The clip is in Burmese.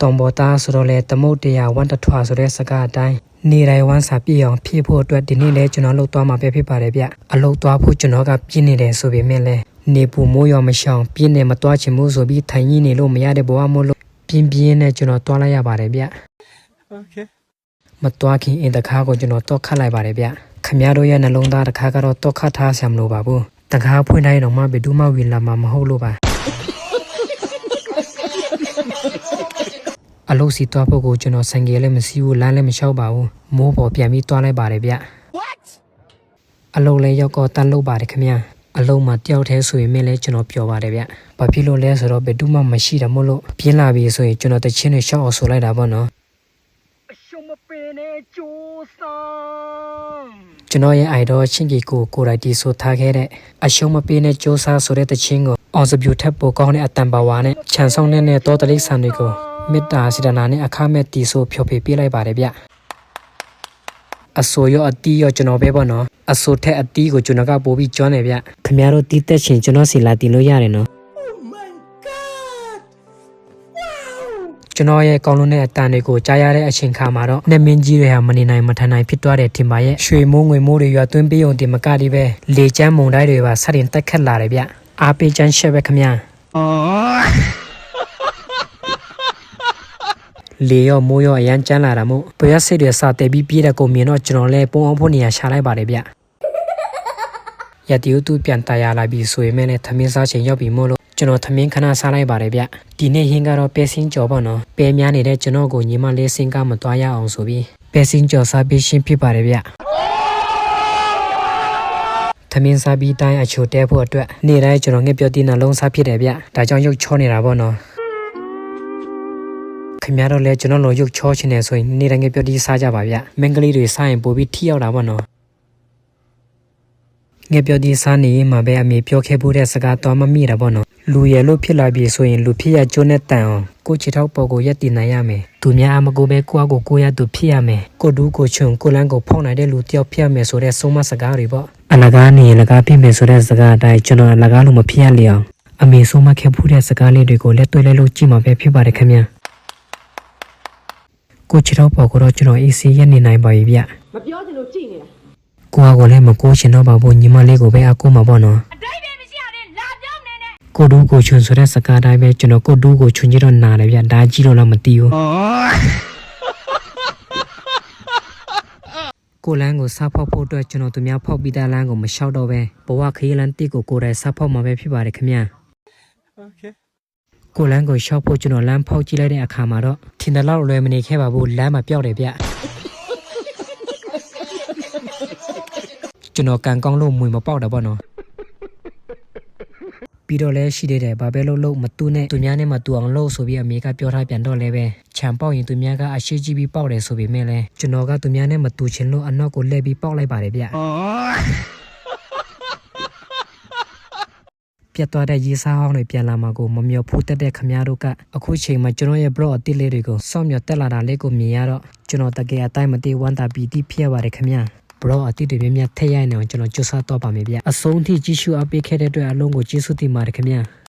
တောင်ပေါ်သားဆိုတော့လေတမုတ်တရားဝန်တထွားဆိုတဲ့စကားအတိုင်းနေတိုင်းဝန်စာပြည့်အောင်ဖြည့်ဖို့အတွက်ဒီနေ့လဲကျွန်တော်လှုပ်သွားမှာပဲဖြစ်ပါတယ်ဗျအလှုပ်သွားဖို့ကျွန်တော်ကပြင်းနေတယ်ဆိုပေမဲ့လဲနေပူမိုးရောမရှောင်ပြင်းနေမသွားချင်ဘူးဆိုပြီးထိုင်ကြီးနေလို့မရတဲ့ဘဝမို့လို့ပြင်းပြင်းနဲ့ကျွန်တော်တွားလိုက်ရပါတယ်ဗျโอเคမတွားခင်အင်တခါကိုကျွန်တော်တော့ခတ်လိုက်ပါတယ်ဗျခမရတို့ရဲ့နှလုံးသားတစ်ခါကတော့တော့ခတ်ထားဆရာမလို့ပါဘူးတခါဖွင့်တိုင်းတော့မှဘယ်သူမှဝင်လာမှာမဟုတ်လို့ပါအလုပ်စီတော့ဖို့ကိုကျွန်တော်ဆိုင်ကယ်လည်းမစီးဘူးလမ်းလည်းမလျှောက်ပါဘူးမိုးပေါ်ပြန်ပြီးတွားလိုက်ပါတယ်ဗျအလုပ်လည်းရောက်တော့တန်းလုပ်ပါတယ်ခင်ဗျအလုံးမှာတယောက်တည်းဆိုရင်လည်းကျွန်တော်ပျော်ပါတယ်ဗျဘာဖြစ်လို့လဲဆိုတော့ဘယ်သူမှမရှိတာမို့လို့ပြင်းလာပြီဆိုရင်ကျွန်တော်တချင်းတွေရှောက်အောင်ဆိုလိုက်တာပေါ့နော်အရှုံးမပင်နဲ့ကြိုးစားကျွန်တော်ရဲ့ idol ချင်းကြီးကိုရိုက်တီဆိုထားခဲ့တဲ့အရှုံးမပင်နဲ့ကြိုးစားဆိုတဲ့တချင်းကိုအောင်စပြူထက်ပိုကောင်းတဲ့အတန်ပါဝါနဲ့ခြံဆောင်တဲ့တောတလိဆန်တွေကိုမေတ္တာစေတနာနဲ့အခမဲ့တီဆိုဖြောပြပေးလိုက်ပါတယ်ဗျအဆိုရောအတီးရောကျွန်တော်ပဲပေါ့နော်အဆိုထက်အတီးကိုကျွန်တော်ကပို့ပြီးကျွမ်းတယ်ဗျခင်ဗျားတို့တီးသက်ရှင်ကျွန်တော်စီလာတီလို့ရတယ်နော် Oh my god wow ကျွန်တော်ရဲ့ကောင်းလုံးတဲ့အတန်တွေကိုကြားရတဲ့အချိန်ခါမှာတော့နှမင်းကြီးတွေဟာမနေနိုင်မထနိုင်ဖြစ်သွားတယ်ထင်ပါရဲ့ရွှေမိုးငွေမိုးတွေရွာသွင်းပေးုံတင်မကတည်းပဲလေချမ်းမုန်တိုင်းတွေပါဆက်ရင်တက်ခတ်လာတယ်ဗျအားပေးချမ်းရှက်ပဲခင်ဗျာလေရောမိုးရောအရန်ကျန်းလာတာမို့ပရစိတ်တွေစတဲ့ပြီးပြေးတဲ့ကိုမြင်တော့ကျွန်တော်လည်းပုံအောင်ဖို့နေရာရှာလိုက်ပါတယ်ဗျရတီဦးသူပြန်တရလာပြီဆိုရင်လည်းသမင်းစားချိန်ရောက်ပြီမို့လို့ကျွန်တော်သမင်းခဏစားလိုက်ပါတယ်ဗျဒီနေ့ဟင်းကတော့ပဲစင်းကြော်ပေါ့နော်ပဲများနေတဲ့ကျွန်တော်ကိုညီမလေးစင်းကမသွားရအောင်ဆိုပြီးပဲစင်းကြော်စားပြီးရှင်းဖြစ်ပါတယ်ဗျသမင်းစားပြီးတိုင်းအချိုတဲဖို့အတွက်နေ့တိုင်းကျွန်တော်ငှက်ပြောတဲ့နှလုံးစားဖြစ်တယ်ဗျဒါကြောင့်ရုပ်ချောနေတာပေါ့နော်ခင်ဗျားတို့လည်းကျွန်တော်လိုရုပ်ချောချင်နေဆိုရင်နေတိုင်းငယ်ပြောဒီစားကြပါဗျမင်္ဂလိတွေစားရင်ပိုပြီးထိရောက်တာပေါ့နော်ငယ်ပြောဒီစားနေမှာပဲအမေပြောခဲ့ဖို့တဲ့စကားတော့မမိတာပေါ့နော်လူရလို့ဖြစ်လာပြီဆိုရင်လူဖြစ်ရကျိုးနဲ့တန်အောင်ကိုချီထောက်ပေါ်ကိုရက်တည်နိုင်ရမယ်သူများအမကိုပဲကိုယ့်အကိုရသူဖြစ်ရမယ်ကိုဒူးကိုချုံကိုလန်းကိုဖောက်နိုင်တဲ့လူတယောက်ဖြစ်ရမယ်ဆိုတဲ့ဆုံးမစကားတွေပေါ့အလကားနေလကားဖြစ်မယ်ဆိုတဲ့စကားအတိုင်းကျွန်တော်အလကားလို့မဖြစ်ရလေအောင်အမေဆုံးမခဲ့ဖို့တဲ့စကားလေးတွေကိုလက်တွေ့လဲလို့ကြည့်မှာပဲဖြစ်ပါတယ်ခင်ဗျာကိုချီတော့ပေါ်ကတော့ကျွန်တော်အေးဆေးရနေနိုင်ပါပြီဗျမပြောချင်လို့ကြည့်နေတာကိုကလည်းမကိုချင်တော့ပါဘူးညီမလေးကိုပဲအကူမှာပေါ့နော်အတိတ်ပဲမရှိရနဲ့လာပြောင်းနေနဲ့ကိုဒူးကိုချွန်ဆိုတဲ့စကားတိုင်းပဲကျွန်တော်ကိုဒူးကိုချွန်ကြည့်တော့နာတယ်ဗျဒါကြီးတော့လည်းမသိဘူးကိုလန်းကိုစားဖောက်ဖို့အတွက်ကျွန်တော်သူများဖောက်ပြီးသားလန်းကိုမလျှောက်တော့ပဲဘဝခရီးလန်းတိကိုကိုယ်တိုင်စားဖောက်မှာပဲဖြစ်ပါတယ်ခင်ဗျာโอเคကိုလန်းကိုရှော့ဖို့ကျွန်တော်လမ်းဖောက်ကြည့်လိုက်တဲ့အခါမှာတော့ထင်တယ်လို့လွယ်မနေခဲ့ပါဘူးလမ်းမှာပျောက်တယ်ဗျကျွန်တော်ကန်ကောင်းလို့မွေမပေါက်တာပေါ့နော်ပြီးတော့လဲရှိသေးတယ်ဘာပဲလို့မတူနဲ့သူများနဲ့မတူအောင်လို့ဆိုပြီးအမေကပြောထားပြန်တော့လဲပဲခြံပေါက်ရင်သူများကအရှိကြီးပြီးပေါက်တယ်ဆိုပေမဲ့လဲကျွန်တော်ကသူများနဲ့မတူချင်လို့အနောက်ကိုလှည့်ပြီးပေါက်လိုက်ပါတယ်ဗျပြတ်သွားတဲ့ရေးစားဟောင်းတွေပြန်လာမှာကိုမမျောဖို့တက်တဲ့ခမားတို့ကအခုချိန်မှာကျွန်တော်ရဲ့ blog အတိလေးတွေကိုစောင့်မျှော်တက်လာတာလေးကိုမြင်ရတော့ကျွန်တော်တကယ်အတိုင်းမသိဝမ်းသာပီတိဖြစ်ရပါတယ်ခမား blog အတိတွေမြတ်ထည့်ရနေအောင်ကျွန်တော်ကြိုးစားတော့ပါမယ်ဗျအဆုံးထိကြည့်ရှုအားပေးခဲ့တဲ့အတွက်အလုံးကိုကျေးဇူးတင်ပါတယ်ခမား